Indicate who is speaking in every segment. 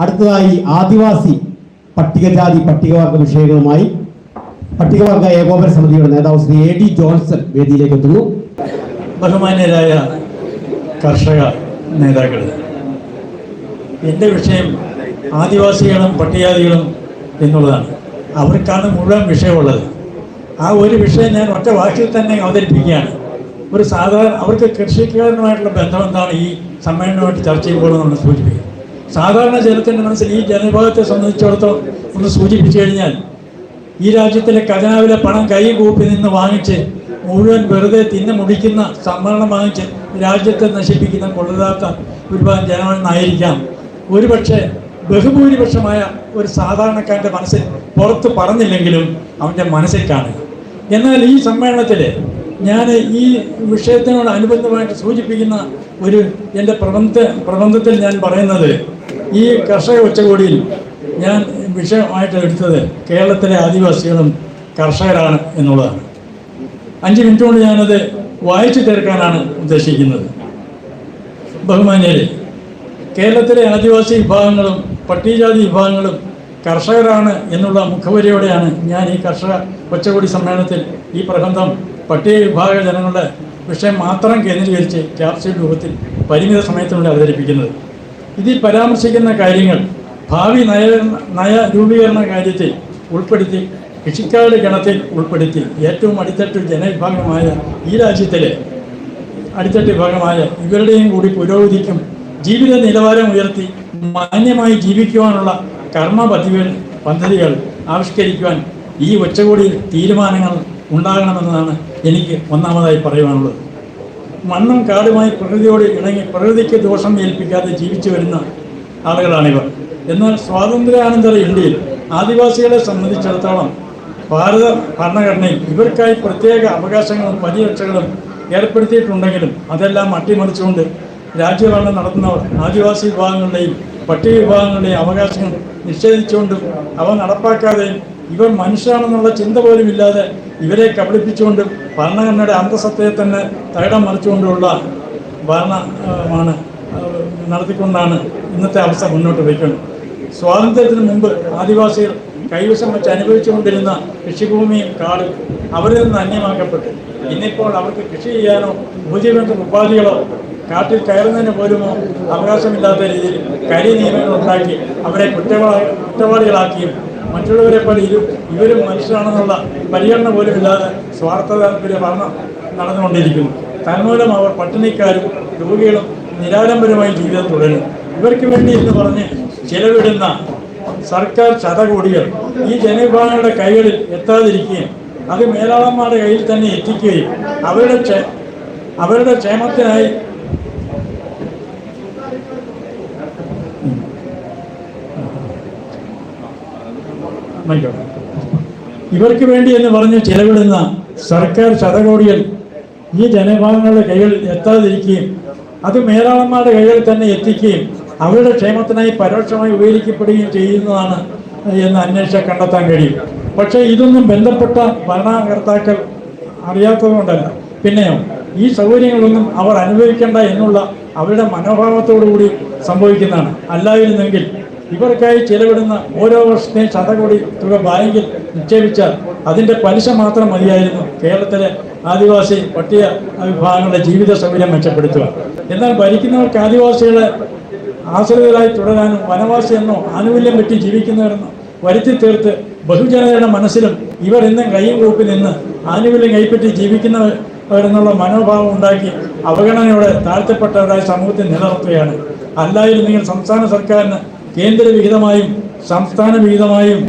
Speaker 1: അടുത്തതായി ആദിവാസി പട്ടികജാതി പട്ടികവർഗ വിഷയങ്ങളുമായി പട്ടികവർഗ ഏകോപന സമിതിയുടെ നേതാവ് ശ്രീ AD ജോൺസൺ വേദിയിലേക്ക് എത്തുന്നു.
Speaker 2: ബഹുമാന്യരായ കർഷക നേതാക്കൾ, എൻ്റെ വിഷയം ആദിവാസികളും പട്ടികജാതികളും എന്നുള്ളതാണ്. അവർക്കാണ് മുഴുവൻ വിഷയമുള്ളത്. ആ ഒരു വിഷയം ഞാൻ ഒറ്റ വാക്കിൽ തന്നെ അവതരിപ്പിക്കുകയാണ്. ഒരു സാധാരണ അവർക്ക് കൃഷിക്കാരനുമായിട്ടുള്ള ബന്ധം എന്താണ് ഈ സമ്മേളനമായിട്ട് ചർച്ച ചെയ്യുമ്പോഴെന്ന് സൂചിപ്പിക്കും. സാധാരണ ജനത്തിൻ്റെ മനസ്സിൽ ഈ ജനവിഭാഗത്തെ സംബന്ധിച്ചിടത്തോളം ഒന്ന് സൂചിപ്പിച്ചു കഴിഞ്ഞാൽ, ഈ രാജ്യത്തിലെ ഖജനാവിലെ പണം കൈ കൂപ്പി നിന്ന് വാങ്ങിച്ച് മുഴുവൻ വെറുതെ തിന്നു മുടിക്കുന്ന സമ്മേളനം വാങ്ങിച്ച് രാജ്യത്തെ നശിപ്പിക്കുന്ന കൊള്ളരുതാത്ത ഒരുപാട് ജനമെന്നായിരിക്കാം ഒരുപക്ഷെ ബഹുഭൂരിപക്ഷമായ ഒരു സാധാരണക്കാരൻ്റെ മനസ്സിൽ പുറത്ത് പറഞ്ഞില്ലെങ്കിലും അവൻ്റെ മനസ്സിൽ കാണുക. എന്നാൽ ഈ സമ്മേളനത്തിൽ ഞാൻ ഈ വിഷയത്തിനോട് അനുബന്ധമായിട്ട് സൂചിപ്പിക്കുന്ന ഒരു എൻ്റെ പ്രബന്ധത്തിൽ ഞാൻ പറയുന്നത്, ഈ കർഷക ഉച്ചകോടിയിൽ ഞാൻ വിഷയമായിട്ട് എടുത്തത് കേരളത്തിലെ ആദിവാസികളും കർഷകരാണ് എന്നുള്ളതാണ്. 5 മിനിറ്റ് കൊണ്ട് ഞാനത് വായിച്ചു തീർക്കാനാണ് ഉദ്ദേശിക്കുന്നത്. ബഹുമാന്യരെ, കേരളത്തിലെ ആദിവാസി വിഭാഗങ്ങളും പട്ടികജാതി വിഭാഗങ്ങളും കർഷകരാണ് എന്നുള്ള മുഖവരിയോടെയാണ് ഞാൻ ഈ കർഷക ഉച്ചകോടി സമ്മേളനത്തിൽ ഈ പ്രബന്ധം പട്ടിക വിഭാഗ ജനങ്ങളുടെ വിഷയം മാത്രം കേന്ദ്രീകരിച്ച് ക്യാപ്സ്യൂൾ രൂപത്തിൽ പരിമിത സമയത്തിനുള്ളിൽ അവതരിപ്പിക്കുന്നത്. ഇതിൽ പരാമർശിക്കുന്ന കാര്യങ്ങൾ ഭാവി നയ രൂപീകരണ കാര്യത്തിൽ ഉൾപ്പെടുത്തി, കൃഷിക്കാരുടെ ഗണത്തിൽ ഉൾപ്പെടുത്തി, ഏറ്റവും അടിത്തട്ട് ജനവിഭാഗമായ ഈ രാജ്യത്തിലെ അടിത്തട്ട് വിഭാഗമായ ഇവരുടെയും കൂടി പുരോഗതിക്കും ജീവിത നിലവാരം ഉയർത്തി മാന്യമായി ജീവിക്കുവാനുള്ള കർമ്മ പദ്ധതികൾ ആവിഷ്കരിക്കുവാൻ ഈ ഉച്ചകോടിയിൽ തീരുമാനങ്ങൾ ഉണ്ടാകണമെന്നതാണ് എനിക്ക് ഒന്നാമതായി പറയുവാനുള്ളത്. മണ്ണും കാടുമായി പ്രകൃതിയോട് ഇണങ്ങി പ്രകൃതിക്ക് ദോഷം ഏൽപ്പിക്കാതെ ജീവിച്ചു വരുന്ന ആളുകളാണിവർ. എന്നാൽ സ്വാതന്ത്ര്യാനന്തര ഇന്ത്യയിൽ ആദിവാസികളെ സംബന്ധിച്ചിടത്തോളം ഭാരത ഭരണഘടനയിൽ ഇവർക്കായി പ്രത്യേക അവകാശങ്ങളും പരിരക്ഷകളും ഏർപ്പെടുത്തിയിട്ടുണ്ടെങ്കിലും അതെല്ലാം അട്ടിമറിച്ചുകൊണ്ട് രാജ്യഭരണം നടത്തുന്നവർ ആദിവാസി വിഭാഗങ്ങളുടെയും പട്ടിക വിഭാഗങ്ങളുടെയും അവകാശങ്ങൾ നിഷേധിച്ചുകൊണ്ടും അവ നടപ്പാക്കാതെയും ഇവർ മനുഷ്യരാണെന്നുള്ള ചിന്ത പോലും ഇല്ലാതെ ഇവരെ കബളിപ്പിച്ചുകൊണ്ടും ഭരണഘടനയുടെ അന്തസത്തയെ തന്നെ തകിടം മറിച്ചുകൊണ്ടുള്ള ഭരണമാണ് നടത്തിക്കൊണ്ടാണ് ഇന്നത്തെ അവസ്ഥ മുന്നോട്ട് വയ്ക്കുന്നത്. സ്വാതന്ത്ര്യത്തിന് മുമ്പ് ആദിവാസികൾ കൈവശം വെച്ച് അനുഭവിച്ചുകൊണ്ടിരുന്ന കൃഷിഭൂമിയും കാടും അവരിൽ നിന്ന് അന്യമാക്കപ്പെട്ടു. ഇന്നിപ്പോൾ അവർക്ക് കൃഷി ചെയ്യാനോ ഉപജീവന ഉപാധികളോ കാട്ടിൽ കയറുന്നതിന് പോലുമോ അവകാശമില്ലാത്ത രീതിയിൽ കരി നിയമങ്ങൾ ഉണ്ടാക്കി അവരെ കുറ്റവാളികളാക്കിയും മറ്റുള്ളവരെ പോലെ ഇവരും മനുഷ്യരാണെന്നുള്ള പരിഗണന പോലും ഇല്ലാതെ സ്വാർത്ഥ താല്പര്യ ഭരണം നടന്നുകൊണ്ടിരിക്കുന്നു. തന്മൂലം അവർ പട്ടിണിക്കാരും രോഗികളും നിരാലംബരമായി ജീവിതം തുടരും. ഇവർക്ക് വേണ്ടി എന്ന് പറഞ്ഞ് ചെലവിടുന്ന സർക്കാർ ശതകോടികൾ ഈ ജനവിഭാഗങ്ങളുടെ കൈകളിൽ എത്താതിരിക്കുകയും അത് മേലാളന്മാരുടെ കയ്യിൽ തന്നെ എത്തിക്കുകയും അവരുടെ ക്ഷേമത്തിനായി ഇവർക്ക് വേണ്ടി എന്ന് പറഞ്ഞ് ചെലവിടുന്ന സർക്കാർ ശതകോടികൾ ഈ ജനവിഭാഗങ്ങളുടെ കൈകളിൽ എത്താതിരിക്കുകയും അത് മേലാളന്മാരുടെ കൈകളിൽ തന്നെ എത്തിക്കുകയും അവരുടെ ക്ഷേമത്തിനായി പരോക്ഷമായി ഉപയോഗിക്കപ്പെടുകയും ചെയ്യുന്നതാണ് എന്ന് അന്വേഷിച്ചാൽ കണ്ടെത്താൻ കഴിയും. പക്ഷേ ഇതൊന്നും ബന്ധപ്പെട്ട ഭരണകർത്താക്കൾ അറിയാത്തതുകൊണ്ടല്ല, പിന്നെയോ ഈ സൗകര്യങ്ങളൊന്നും അവർ അനുഭവിക്കേണ്ട എന്നുള്ള അവരുടെ മനോഭാവത്തോടുകൂടി സംഭവിക്കുന്നതാണ്. അല്ലായിരുന്നെങ്കിൽ ഇവർക്കായി ചെലവിടുന്ന ഓരോ വർഷത്തെയും ശതകോടി തുക ബാങ്കിൽ നിക്ഷേപിച്ചാൽ അതിൻ്റെ പലിശ മാത്രം മതിയായിരുന്നു കേരളത്തിലെ ആദിവാസി പട്ടിക വിഭാഗങ്ങളുടെ ജീവിത സൗകര്യം മെച്ചപ്പെടുത്തുക. എന്നാൽ ഭരിക്കുന്നവർക്ക് ആദിവാസികളെ ആശ്രിതരായി തുടരാനും വനവാസി എന്നോ ആനുകൂല്യം പറ്റി ജീവിക്കുന്നവരെന്നോ വരുത്തി തീർത്ത് ബഹുജനതയുടെ മനസ്സിലും ഇവർ ഇന്നും കൈയും കൂപ്പി നിന്ന് ആനുകൂല്യം കൈപ്പറ്റി ജീവിക്കുന്നവരെന്നുള്ള മനോഭാവം ഉണ്ടാക്കി അവഗണനയോടെ താഴ്ത്തപ്പെട്ടവരായ സമൂഹത്തിൽ നിലനിർത്തുകയാണ്. അല്ലായിരുന്നെങ്കിൽ സംസ്ഥാന സർക്കാരിന് കേന്ദ്ര വിഹിതമായും സംസ്ഥാന വിഹിതമായും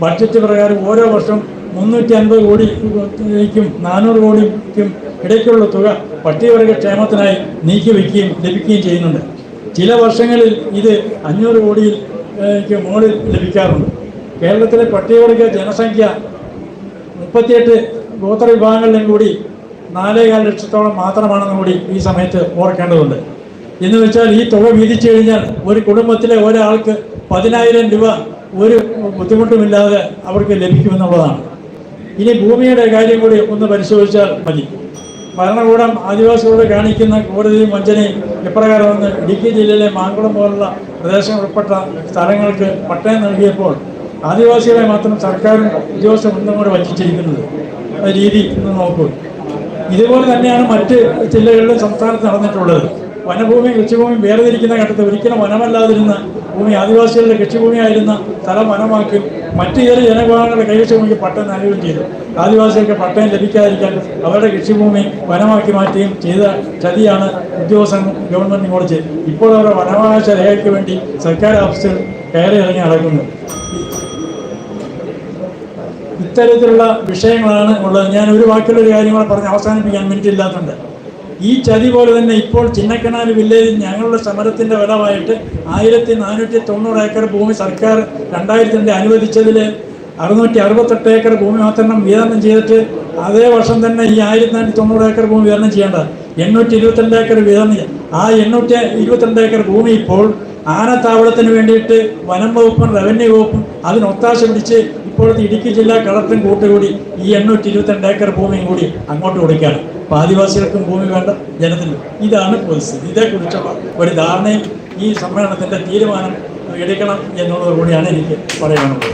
Speaker 2: ബഡ്ജറ്റ് പ്രകാരം ഓരോ വർഷം 350 കോടിക്കും 400 കോടിക്കും ഇടയ്ക്കുള്ള തുക പട്ടികവർഗ ക്ഷേമത്തിനായി നീക്കിവെക്കുകയും ലഭിക്കുകയും ചെയ്യുന്നുണ്ട്. ചില വർഷങ്ങളിൽ ഇത് 500 കോടിക്ക് മുകളിൽ ലഭിക്കാറുണ്ട്. കേരളത്തിലെ പട്ടികവർഗ ജനസംഖ്യ 38 ഗോത്ര വിഭാഗങ്ങളിലും കൂടി 4,4 ലക്ഷത്തോളം മാത്രമാണെന്ന് കൂടി ഈ സമയത്ത് ഓർക്കേണ്ടതുണ്ട്. എന്ന് വെച്ചാൽ ഈ തുക വീതിച്ചു കഴിഞ്ഞാൽ ഒരു കുടുംബത്തിലെ ഒരാൾക്ക് 10,000 രൂപ ഒരു ബുദ്ധിമുട്ടുമില്ലാതെ അവർക്ക് ലഭിക്കുമെന്നുള്ളതാണ്. ഇനി ഭൂമിയുടെ കാര്യം കൂടി ഒന്ന് പരിശോധിച്ചാൽ മതി. ഭരണകൂടം ആദിവാസികളോട് കാണിക്കുന്ന ക്രൂരതയും വഞ്ചനയും ഇപ്രകാരമെന്ന് ഇടുക്കി ജില്ലയിലെ മാങ്കുളം പോലുള്ള പ്രദേശങ്ങൾ ഉൾപ്പെട്ട സ്ഥലങ്ങൾക്ക് പട്ടയം നൽകിയപ്പോൾ ആദിവാസികളെ മാത്രം സർക്കാരും ഉദ്യോഗസ്ഥർ ഒന്നും കൂടെ വഞ്ചിച്ചിരിക്കുന്നത് രീതി ഒന്ന് നോക്കൂ. ഇതുപോലെ തന്നെയാണ് മറ്റ് ജില്ലകളിലും സംസ്ഥാനത്ത് നടന്നിട്ടുള്ളത്. വനഭൂമി കൃഷിഭൂമി വേർതിരിക്കുന്ന ഘട്ടത്തിൽ ഒരിക്കലും വനമല്ലാതിരുന്ന ഭൂമി ആദിവാസികളുടെ കൃഷിഭൂമിയായിരുന്ന സ്ഥലം വനമാക്കി മറ്റു ചില ജനവിഭാഗങ്ങളുടെ കൈവശഭൂമിക്ക് പട്ടയം നൽകുകയും ചെയ്തു. ആദിവാസികൾക്ക് പട്ടയം ലഭിക്കാതിരിക്കാൻ അവരുടെ കൃഷിഭൂമി വനമാക്കി മാറ്റുകയും ചെയ്ത ചതിയാണ് ഉദ്യോഗസ്ഥൻ ഗവൺമെൻറ് ഇങ്ങോട്ട് ചെയ്തത്. ഇപ്പോൾ അവരുടെ വനാവകാശ രേഖയ്ക്ക് വേണ്ടി സർക്കാർ ഓഫീസുകൾ കയറി ഇറങ്ങി നടക്കുന്നത്. ഇത്തരത്തിലുള്ള വിഷയങ്ങളാണ് ഉള്ളത്. ഞാൻ ഒരു വാക്കിലൊരു കാര്യം കൂടെ പറഞ്ഞ് അവസാനിപ്പിക്കാൻ മിനിറ്റ് ഇല്ലാത്തതുണ്ട്. ഈ ചതി പോലെ തന്നെ ഇപ്പോൾ ചിന്നക്കനാൽ വില്ലേജിൽ ഞങ്ങളുടെ സമരത്തിൻ്റെ ഫലമായിട്ട് 1490 ഏക്കർ ഭൂമി സർക്കാർ 2002 അനുവദിച്ചതിൽ 668 ഏക്കർ ഭൂമി മാത്രം വിതരണം ചെയ്തിട്ട് അതേ വർഷം തന്നെ ഈ 1490 ഏക്കർ ഭൂമി വിതരണം ചെയ്യേണ്ട 822 ഏക്കർ വിതരണം. ആ 822 ഏക്കർ ഭൂമി ഇപ്പോൾ ആനത്താവളത്തിന് വേണ്ടിയിട്ട് വനം വകുപ്പും റവന്യൂ വകുപ്പും അതിനൊത്താശ പിടിച്ച് ഇപ്പോഴത്തെ ഇടുക്കി ജില്ലാ കളക്ടറും കൂട്ടുകൂടി ഈ 822 ഏക്കർ ഭൂമിയും കൂടി അങ്ങോട്ട് കൊടുക്കുകയാണ്. അപ്പോൾ ആദിവാസികൾക്കും ഭൂമി വേണ്ട, ജനത്തിന്. ഇതാണ് പരിസ്ഥിതി. ഇതേക്കുറിച്ചുള്ള ഒരു ധാരണയും ഈ സമ്മേളനത്തിൻ്റെ തീരുമാനം എടുക്കണം എന്നുള്ളത് കൂടിയാണ് എനിക്ക് പറയാനുള്ളത്.